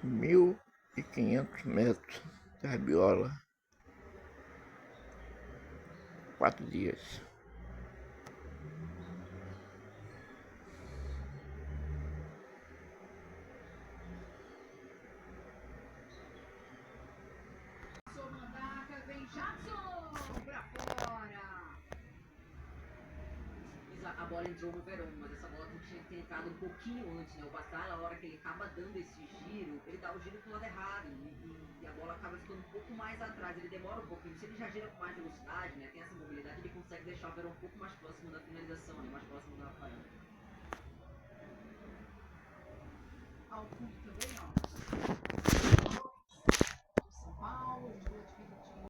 1.500 metros da rabiola, 4 dias. A bola entrou no Verón, mas essa bola tinha que ter entrado um pouquinho antes, né? O Batalha, a hora que ele acaba dando esse giro, ele dá o giro pro lado errado e a bola acaba ficando um pouco mais atrás, ele demora um pouquinho. Se ele já gira com mais velocidade, né? Tem essa mobilidade, ele consegue deixar o Verón um pouco mais próximo da finalização, né? Mais próximo do Rafael. Ao fundo também, ó.